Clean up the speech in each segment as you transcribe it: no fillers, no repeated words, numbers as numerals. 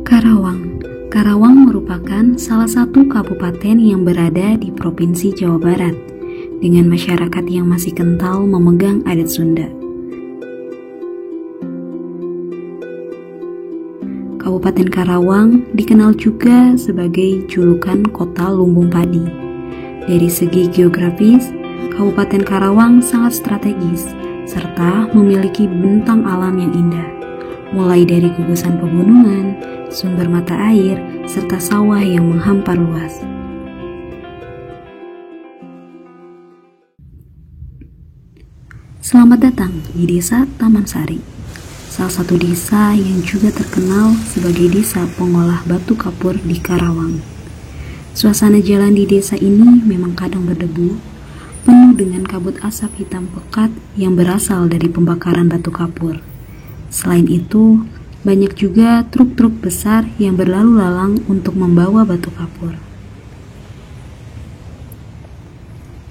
Karawang. Karawang merupakan salah satu kabupaten yang berada di Provinsi Jawa Barat, dengan masyarakat yang masih kental memegang adat Sunda. Kabupaten Karawang dikenal juga sebagai julukan Kota Lumbung Padi. Dari segi geografis, Kabupaten Karawang sangat strategis, serta memiliki bentang alam yang indah, mulai dari gugusan pegunungan, sumber mata air, serta sawah yang menghampar luas. Selamat datang di Desa Taman Sari, salah satu desa yang juga terkenal sebagai desa pengolah batu kapur di Karawang. Suasana jalan di desa ini memang kadang berdebu, penuh dengan kabut asap hitam pekat yang berasal dari pembakaran batu kapur. Selain itu, banyak juga truk-truk besar yang berlalu lalang untuk membawa batu kapur.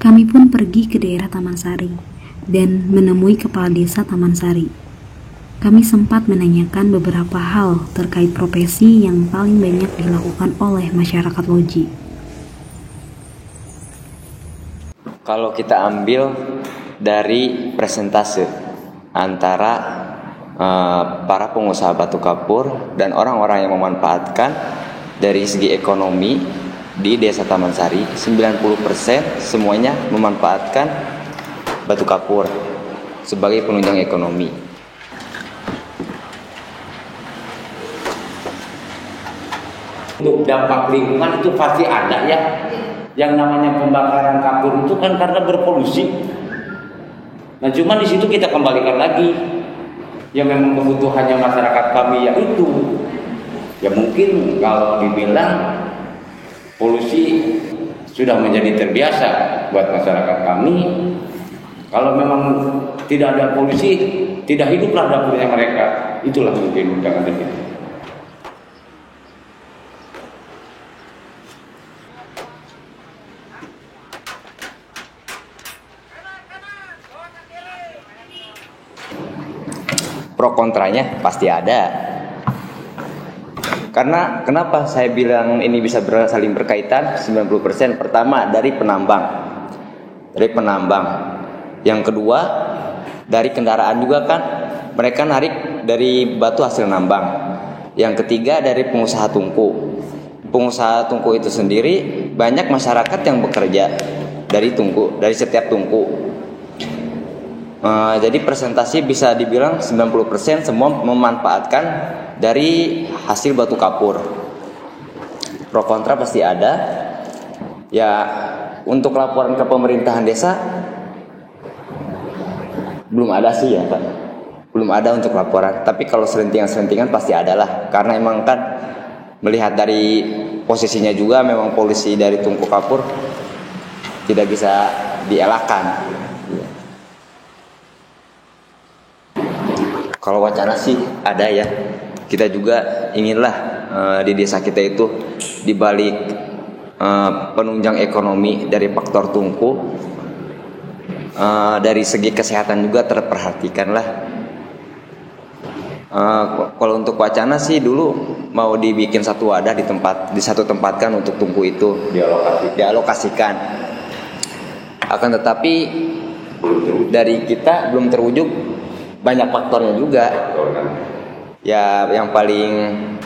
Kami pun pergi ke daerah Taman Sari dan menemui kepala desa Taman Sari. Kami sempat menanyakan beberapa hal terkait profesi yang paling banyak dilakukan oleh masyarakat Loji. Kalau kita ambil dari persentase antara para pengusaha batu kapur dan orang-orang yang memanfaatkan dari segi ekonomi di Desa Taman Sari, 90% semuanya memanfaatkan batu kapur sebagai penunjang ekonomi. Untuk dampak lingkungan itu pasti ada ya. Yang namanya pembakaran kapur itu kan karena berpolusi. Nah, cuman di situ kita kembalikan lagi. Ya memang kebutuhannya masyarakat kami ya itu. Ya mungkin kalau dibilang polusi sudah menjadi terbiasa buat masyarakat kami. Kalau memang tidak ada polusi, tidak hiduplah dapurnya mereka. Itulah mungkin yang ada gitu. Pro kontranya pasti ada. Karena kenapa saya bilang ini bisa saling berkaitan? 90% pertama dari penambang. Yang kedua dari kendaraan juga kan, mereka narik dari batu hasil nambang. Yang ketiga dari pengusaha tungku. Pengusaha tungku itu sendiri banyak masyarakat yang bekerja dari setiap tungku. Jadi presentasi bisa dibilang 90% semua memanfaatkan dari hasil batu kapur. Pro kontra pasti ada. Ya, untuk laporan ke pemerintahan desa belum ada sih ya Pak. Belum ada untuk laporan. Tapi kalau selentingan pasti ada lah. Karena emang kan melihat dari posisinya juga memang polusi dari tungku kapur tidak bisa dielakkan. Kalau wacana sih ada ya. Kita juga inginlah di desa kita itu dibalik penunjang ekonomi dari faktor tungku, dari segi kesehatan juga terperhatikan lah. Kalau untuk wacana sih dulu mau dibikin satu wadah tempatkan untuk tungku itu dialokasikan. Akan tetapi dari kita belum terwujud. Banyak faktornya juga. Ya,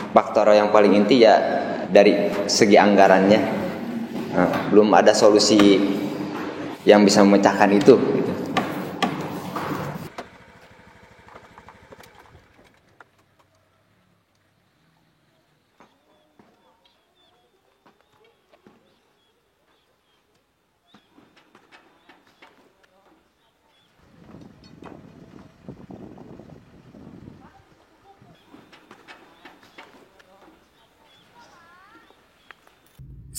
faktor yang paling inti ya dari segi anggarannya. Belum ada solusi yang bisa memecahkan itu.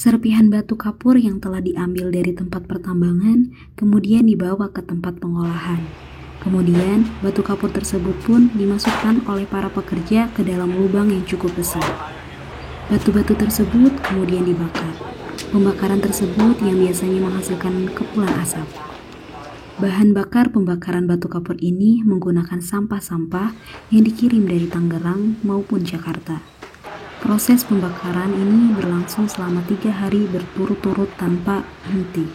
Serpihan batu kapur yang telah diambil dari tempat pertambangan kemudian dibawa ke tempat pengolahan. Kemudian, batu kapur tersebut pun dimasukkan oleh para pekerja ke dalam lubang yang cukup besar. Batu-batu tersebut kemudian dibakar. Pembakaran tersebut yang biasanya menghasilkan kepulan asap. Bahan bakar pembakaran batu kapur ini menggunakan sampah-sampah yang dikirim dari Tangerang maupun Jakarta. Proses pembakaran ini berlangsung selama 3 hari berturut-turut tanpa henti.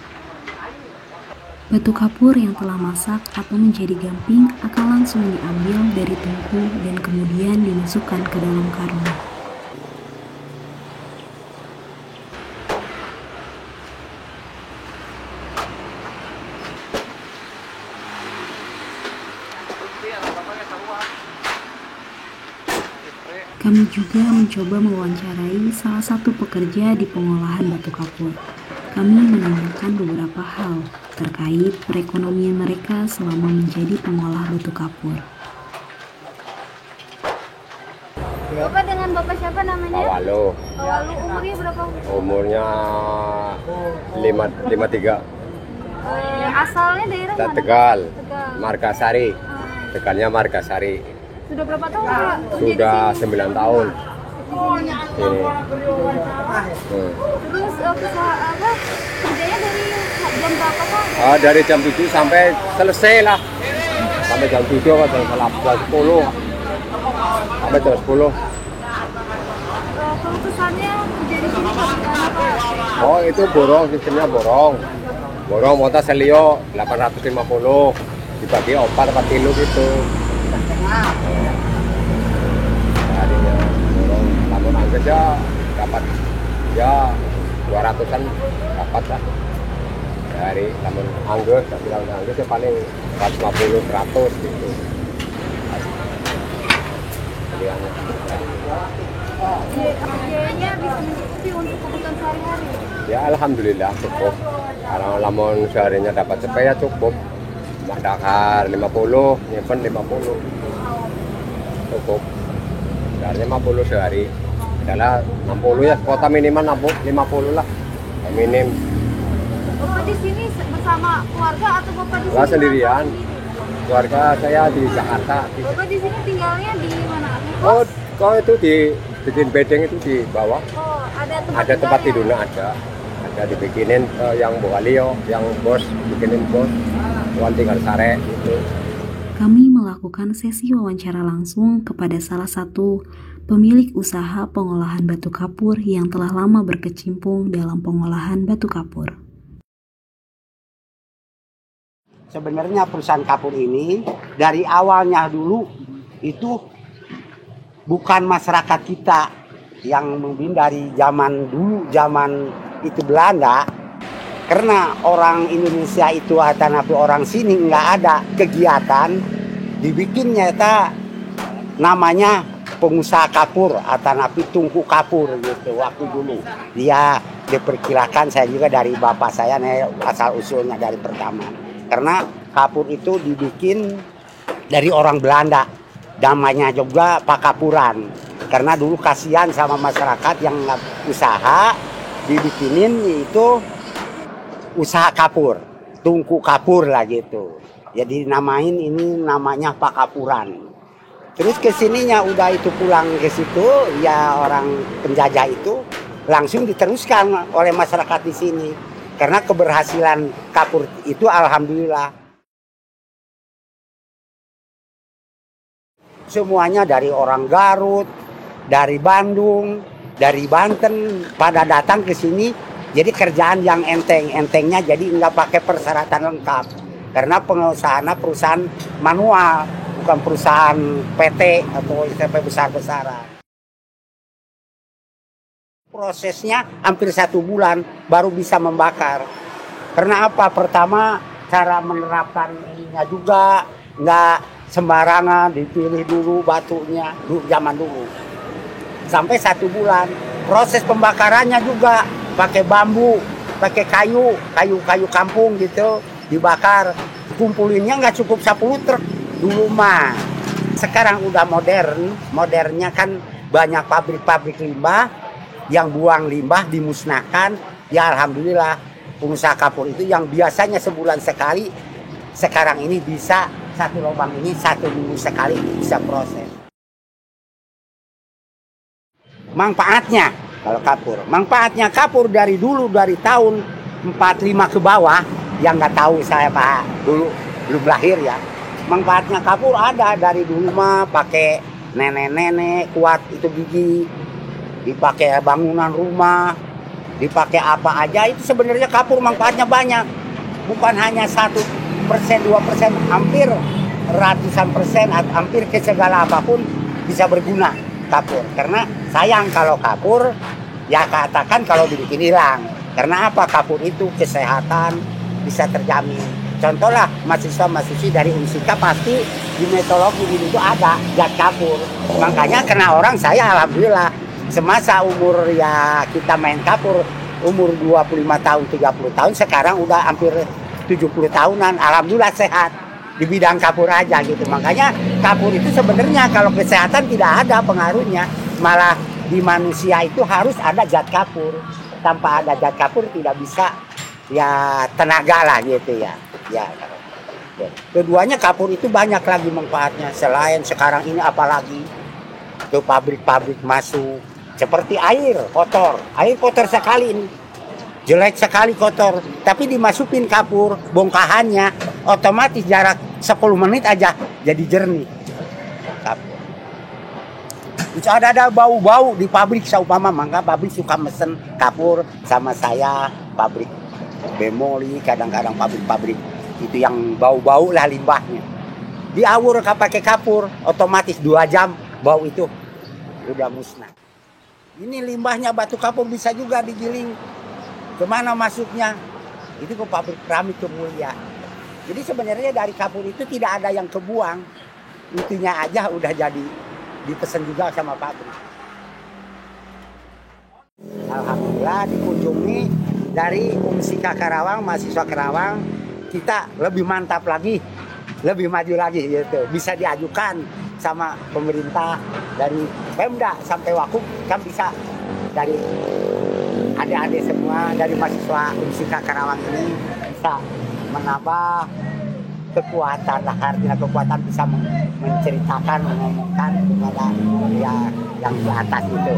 Batu kapur yang telah masak atau menjadi gamping akan langsung diambil dari tungku dan kemudian dimasukkan ke dalam karung. Kami juga mencoba mewawancarai salah satu pekerja di pengolahan batu kapur. Kami menanyakan beberapa hal terkait perekonomian mereka selama menjadi pengolah batu kapur. Bapak dengan Bapak siapa namanya? Walu. Walu, umurnya berapa? Umurnya 53. Asalnya daerah mana? Tegal. Tegal. Margasari. Tegalnya Margasari. Sudah berapa tahun Pak? Sudah 9 tahun. Ini. Terus kerjanya dari jam berapa Pak? Dari jam 7 sampai selesai lah. Sampai jam 7 atau jam 10. Sampai jam 10. Kalau kesannya kerja di sini bagaimana Pak? Oh, itu borong, sistemnya borong. Borong montas selio 850. Dibagi 4 kilo gitu. Harinya borong, lamun angges ya dapat ya 200-an dapat lah. Dari lamun angges, tapi lamun angges ya paling 150-100 gitu. Biayanya bisa mencukupi untuk kebutuhan sehari-hari? Ya alhamdulillah cukup. Kalau lamun seharinya dapat cepet ya cukup. Mak dakar 50, nyimpen 50. Cukup. Seharusnya 50 sehari. Adalah 60 ya, kuota minimal 50 lah. Minim. Bapak di sini bersama keluarga atau Bapak di sini? Lah sendirian. Keluarga saya di Jakarta. Bapak di sini tinggalnya di mana? Oh, kau itu di bikin bedeng itu di bawah. Oh, Ada tempat tidurnya ada. Ada dibikinin yang Boalio, yang bos bikinin bos. Tuan tinggal sare gitu. Kami melakukan sesi wawancara langsung kepada salah satu pemilik usaha pengolahan batu kapur yang telah lama berkecimpung dalam pengolahan batu kapur. Sebenarnya perusahaan kapur ini dari awalnya dulu itu bukan masyarakat kita yang mungkin dari zaman dulu, zaman itu Belanda, karena orang Indonesia itu atau orang sini nggak ada kegiatan, dibikinnya itu namanya pengusaha kapur atau tungku kapur gitu waktu dulu. Dia diperkirakan, saya juga dari bapak saya asal usulnya dari pertama. Karena kapur itu dibikin dari orang Belanda, namanya juga pakapuran. Karena dulu kasihan sama masyarakat yang usaha, dibikinin itu usaha kapur, tungku kapur lah gitu. Jadi namain ini namanya pakapuran. Terus kesininya udah itu pulang ke situ, ya orang penjajah itu langsung diteruskan oleh masyarakat di sini. Karena keberhasilan kapur itu alhamdulillah. Semuanya dari orang Garut, dari Bandung, dari Banten pada datang ke sini. Jadi kerjaan yang enteng-entengnya, jadi nggak pakai persyaratan lengkap. Karena pengusaha perusahaan manual, bukan perusahaan PT atau SMP besar-besaran. Prosesnya hampir 1 bulan baru bisa membakar. Karena apa? Pertama cara menerapkan ininya juga nggak sembarangan, dipilih dulu batunya zaman dulu. Sampai 1 bulan. Proses pembakarannya juga pakai bambu, pakai kayu kampung gitu, dibakar. Kumpulinnya nggak cukup 10 truk dulu mah. Sekarang udah modernnya kan banyak pabrik-pabrik limbah yang buang limbah dimusnahkan. Ya alhamdulillah pengusaha kapur itu yang biasanya sebulan sekali, sekarang ini bisa 1 lubang ini 1 minggu sekali bisa proses. Manfaatnya kalau manfaatnya kapur dari dulu, dari tahun 45 ke bawah, yang nggak tahu saya Pak, dulu belum lahir ya. Manfaatnya kapur ada dari dulu mah, pakai nenek-nenek kuat itu gigi. dipakai bangunan rumah, dipakai apa aja, itu sebenarnya kapur manfaatnya banyak. Bukan hanya 1%, 2%, hampir ratusan persen, hampir ke segala apapun bisa berguna kapur. Karena sayang kalau kapur, ya katakan kalau dibikin hilang. Karena apa? Kapur itu kesehatan bisa terjamin. Contohlah mahasiswa-mahasiswi dari Unsika pasti di metodologi ini itu ada zat kapur. Makanya kena orang saya alhamdulillah semasa umur ya kita main kapur umur 25 tahun, 30 tahun, sekarang udah hampir 70 tahunan, alhamdulillah sehat di bidang kapur aja gitu. Makanya kapur itu sebenarnya kalau kesehatan tidak ada pengaruhnya, malah di manusia itu harus ada zat kapur. Tanpa ada zat kapur tidak bisa ya tenaga lah gitu ya. Ya. Keduanya kapur itu banyak lagi manfaatnya. Selain sekarang ini apalagi ke pabrik-pabrik masuk seperti air kotor sekali ini. Jelek sekali kotor, tapi dimasukin kapur, bongkahannya otomatis jarak 10 menit aja jadi jernih. Kapur. Terus ada bau-bau di pabrik seumpama, maka pabrik suka mesen kapur sama saya, pabrik bemoli, kadang-kadang pabrik-pabrik itu yang bau-bau lah limbahnya. Diawur pakai kapur, otomatis 2 jam bau itu udah musnah. Ini limbahnya batu kapur bisa juga digiling. Kemana masuknya? Itu ke pabrik keramik Mulia. Jadi sebenarnya dari kapur itu tidak ada yang kebuang. Itunya aja udah jadi dipesan juga sama pabrik. Alhamdulillah dikunjungi dari Unsika Karawang, mahasiswa Karawang, kita lebih mantap lagi, lebih maju lagi gitu. Bisa diajukan sama pemerintah dari Pemda sampai Wakub kan bisa dari adik-adik semua dari mahasiswa Unsika Karawang ini bisa menambah kekuatan lah, artinya kekuatan bisa menceritakan, mengomongkan kepada ya yang di atas itu.